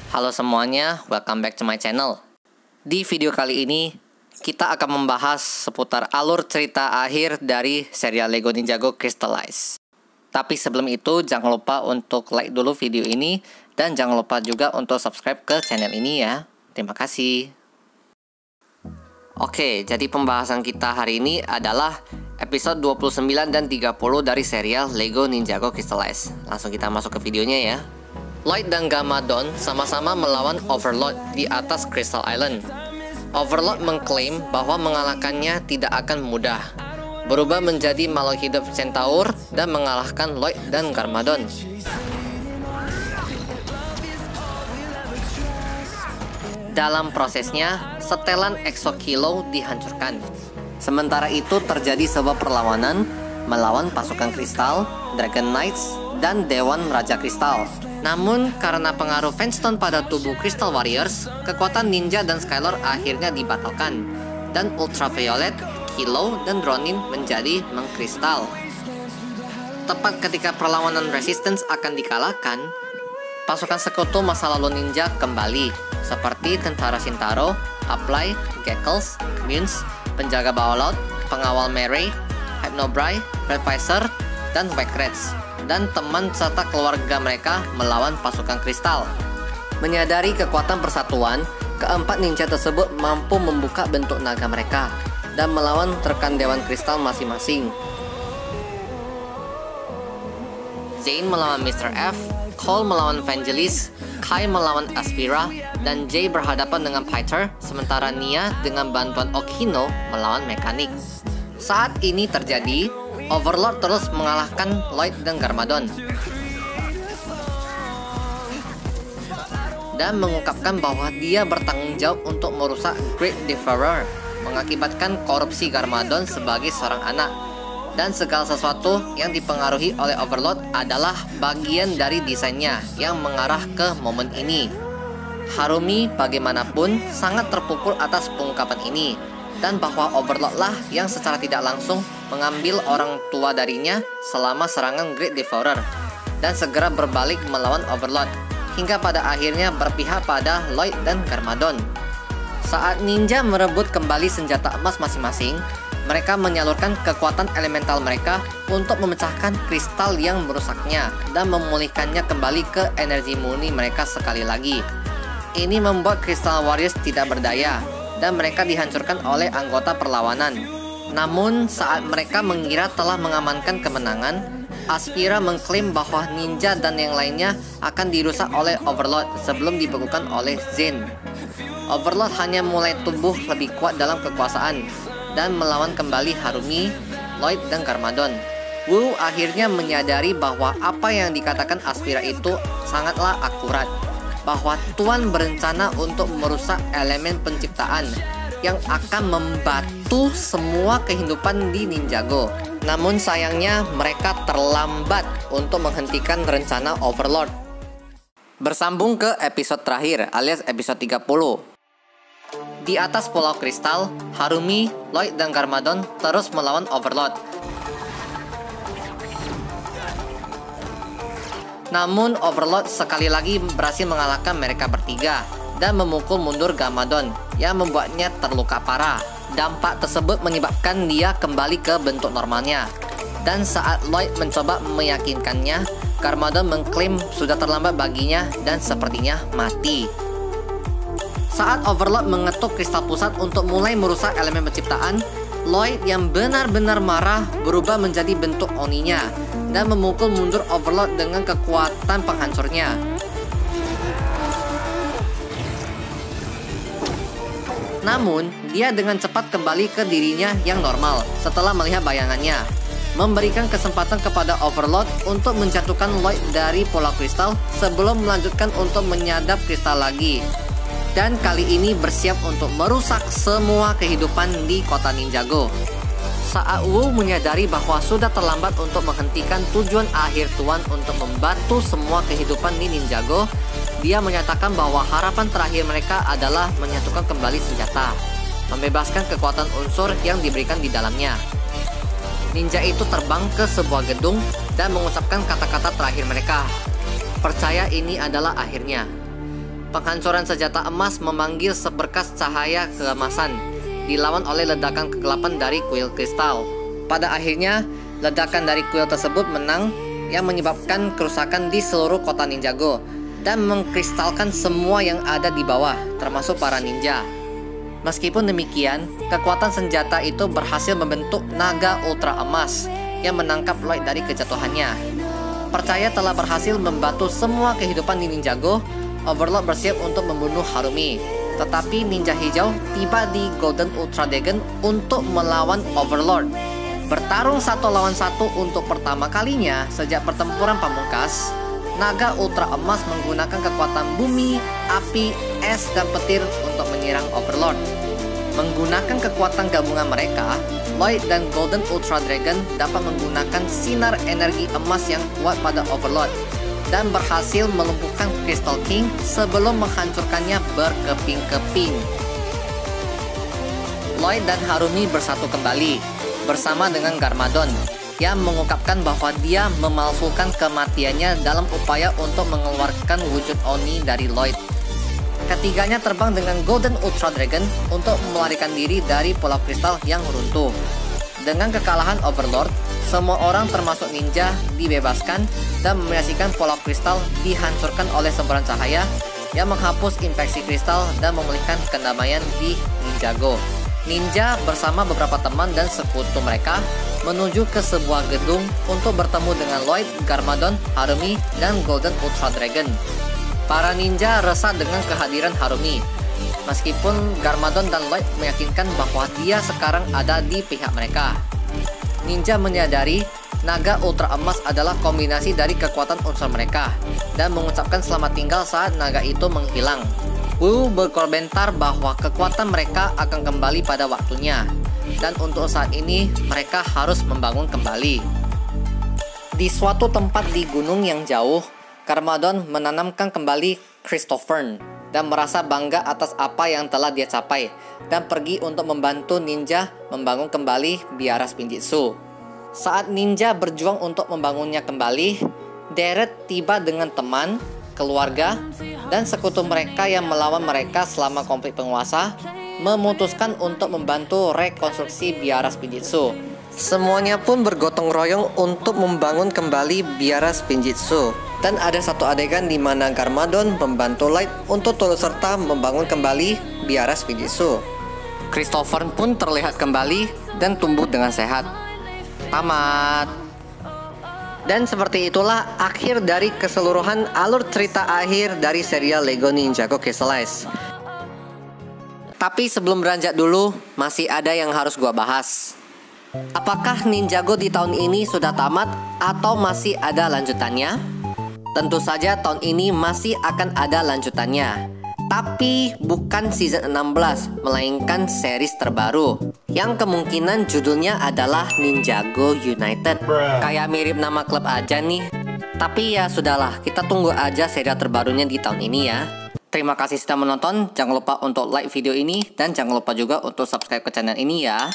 Halo semuanya, welcome back to my channel. Di video kali ini, kita akan membahas seputar alur cerita akhir dari serial LEGO Ninjago Crystallize. Tapi sebelum itu, jangan lupa untuk like dulu video ini, dan jangan lupa juga untuk subscribe ke channel ini ya. Terima kasih. Oke, jadi pembahasan kita hari ini adalah episode 29 dan 30 dari serial LEGO Ninjago Crystallize. Langsung kita masuk ke videonya ya. Lloyd dan Garmadon sama-sama melawan Overlord di atas Crystal Island. Overlord mengklaim bahwa mengalahkannya tidak akan mudah, berubah menjadi makhluk hidup Centaur dan mengalahkan Lloyd dan Garmadon. Dalam prosesnya, setelan Exokilo dihancurkan. Sementara itu terjadi sebuah perlawanan melawan pasukan kristal, Dragon Knights, dan Dewan Raja Kristal. Namun, karena pengaruh Fenstone pada tubuh Crystal Warriors, kekuatan Ninja dan Skylar akhirnya dibatalkan, dan Ultraviolet, Kilo, dan Ronin menjadi mengkristal. Tepat ketika perlawanan Resistance akan dikalahkan, pasukan sekutu masa lalu ninja kembali, seperti Tentara Shintaro, Apply, Geckles, Munes, Penjaga Bawah Laut, Pengawal Mary, Hypnobrai, Red Visor, dan Wreckage, dan teman serta keluarga mereka melawan pasukan kristal. Menyadari kekuatan persatuan, keempat ninja tersebut mampu membuka bentuk naga mereka dan melawan rekan Dewan Kristal masing-masing. Zane melawan Mr. F, Cole melawan Vangelis, Kai melawan Aspira, dan Jay berhadapan dengan Pyter, sementara Nia dengan bantuan Okino melawan Mekanik. Saat ini terjadi, Overlord terus mengalahkan Lloyd dan Garmadon dan mengungkapkan bahwa dia bertanggung jawab untuk merusak Great Devourer, mengakibatkan korupsi Garmadon sebagai seorang anak, dan segala sesuatu yang dipengaruhi oleh Overlord adalah bagian dari desainnya yang mengarah ke momen ini. Harumi bagaimanapun sangat terpukul atas pengungkapan ini, dan bahwa Overlord lah yang secara tidak langsung mengambil orang tua darinya selama serangan Great Devourer, dan segera berbalik melawan Overlord, hingga pada akhirnya berpihak pada Lloyd dan Garmadon. Saat ninja merebut kembali senjata emas masing-masing, mereka menyalurkan kekuatan elemental mereka untuk memecahkan kristal yang merusaknya dan memulihkannya kembali ke energi murni mereka sekali lagi. Ini membuat Crystal Warriors tidak berdaya, dan mereka dihancurkan oleh anggota perlawanan. Namun, saat mereka mengira telah mengamankan kemenangan, Aspira mengklaim bahwa ninja dan yang lainnya akan dirusak oleh Overlord sebelum dibekukan oleh Zane. Overlord hanya mulai tumbuh lebih kuat dalam kekuasaan dan melawan kembali Harumi, Lloyd, dan Garmadon. Wu akhirnya menyadari bahwa apa yang dikatakan Aspira itu sangatlah akurat, bahwa Tuan berencana untuk merusak elemen penciptaan yang akan membatu semua kehidupan di Ninjago. Namun sayangnya mereka terlambat untuk menghentikan rencana Overlord. Bersambung ke episode terakhir alias episode 30. Di atas Pulau Kristal, Harumi, Lloyd, dan Garmadon terus melawan Overlord. Namun Overlord sekali lagi berhasil mengalahkan mereka bertiga dan memukul mundur Garmadon yang membuatnya terluka parah. Dampak tersebut menyebabkan dia kembali ke bentuk normalnya. Dan saat Lloyd mencoba meyakinkannya, Garmadon mengklaim sudah terlambat baginya dan sepertinya mati. Saat Overlord mengetuk kristal pusat untuk mulai merusak elemen penciptaan, Lloyd yang benar-benar marah berubah menjadi bentuk Oninya dan memukul mundur Overlord dengan kekuatan penghancurnya. Namun, dia dengan cepat kembali ke dirinya yang normal setelah melihat bayangannya, memberikan kesempatan kepada Overlord untuk menjatuhkan Lloyd dari Pulau Kristal sebelum melanjutkan untuk menyadap kristal lagi. Dan kali ini bersiap untuk merusak semua kehidupan di kota Ninjago. Saat Wu menyadari bahwa sudah terlambat untuk menghentikan tujuan akhir Tuan untuk membantu semua kehidupan di Ninjago, dia menyatakan bahwa harapan terakhir mereka adalah menyatukan kembali senjata, membebaskan kekuatan unsur yang diberikan di dalamnya. Ninja itu terbang ke sebuah gedung dan mengucapkan kata-kata terakhir mereka. Percaya ini adalah akhirnya. penghancuran senjata emas memanggil seberkas cahaya keemasan, dilawan oleh ledakan kegelapan dari kuil kristal. Pada akhirnya, ledakan dari kuil tersebut menang yang menyebabkan kerusakan di seluruh kota Ninjago dan mengkristalkan semua yang ada di bawah, termasuk para ninja. Meskipun demikian, kekuatan senjata itu berhasil membentuk naga ultra emas yang menangkap Lloyd dari kejatuhannya. Percaya telah berhasil membantu semua kehidupan di Ninjago, Overlord bersiap untuk membunuh Harumi. Tetapi ninja hijau tiba di Golden Ultra Dragon untuk melawan Overlord. Bertarung 1 lawan 1 untuk pertama kalinya sejak pertempuran pamungkas, naga ultra emas menggunakan kekuatan bumi, api, es, dan petir untuk menyerang Overlord. Menggunakan kekuatan gabungan mereka, Lloyd dan Golden Ultra Dragon dapat menggunakan sinar energi emas yang kuat pada Overlord dan berhasil melumpuhkan Crystal King sebelum menghancurkannya berkeping-keping. Lloyd dan Harumi bersatu kembali bersama dengan Garmadon yang mengungkapkan bahwa dia memalsukan kematiannya dalam upaya untuk mengeluarkan wujud Oni dari Lloyd. Ketiganya terbang dengan Golden Ultra Dragon untuk melarikan diri dari Pulau Kristal yang runtuh. Dengan kekalahan Overlord, semua orang termasuk ninja dibebaskan dan menyaksikan Pulau Kristal dihancurkan oleh semburan cahaya yang menghapus infeksi kristal dan memulihkan kedamaian di Ninjago. Ninja bersama beberapa teman dan sekutu mereka menuju ke sebuah gedung untuk bertemu dengan Lloyd, Garmadon, Harumi, dan Golden Ultra Dragon. Para ninja resah dengan kehadiran Harumi, meskipun Garmadon dan Lloyd meyakinkan bahwa dia sekarang ada di pihak mereka. Ninja menyadari naga ultra emas adalah kombinasi dari kekuatan unsur mereka dan mengucapkan selamat tinggal saat naga itu menghilang. Wu berkomentar bahwa kekuatan mereka akan kembali pada waktunya, dan untuk saat ini mereka harus membangun kembali. Di suatu tempat di gunung yang jauh, Garmadon menanamkan kembali Christophern dan merasa bangga atas apa yang telah dia capai, dan pergi untuk membantu ninja membangun kembali biara Spinjitzu. Saat ninja berjuang untuk membangunnya kembali, Deret tiba dengan teman, keluarga, dan sekutu mereka yang melawan mereka selama konflik penguasa, memutuskan untuk membantu rekonstruksi biara Spinjitzu. Semuanya pun bergotong royong untuk membangun kembali biara Spinjitzu. Dan ada satu adegan di mana Garmadon membantu Light untuk turut serta membangun kembali biara Spinjitzu. Christopher pun terlihat kembali dan tumbuh dengan sehat. Tamat. Dan seperti itulah akhir dari keseluruhan alur cerita akhir dari serial Lego Ninjago Crystal Ice. Tapi sebelum beranjak dulu, masih ada yang harus gua bahas. Apakah Ninjago di tahun ini sudah tamat atau masih ada lanjutannya? Tentu saja tahun ini masih akan ada lanjutannya. Tapi bukan season 16, melainkan series terbaru yang kemungkinan judulnya adalah Ninjago United. Kayak mirip nama klub aja nih. Tapi ya sudahlah, kita tunggu aja serial terbarunya di tahun ini ya. Terima kasih sudah menonton, jangan lupa untuk like video ini dan jangan lupa juga untuk subscribe ke channel ini ya.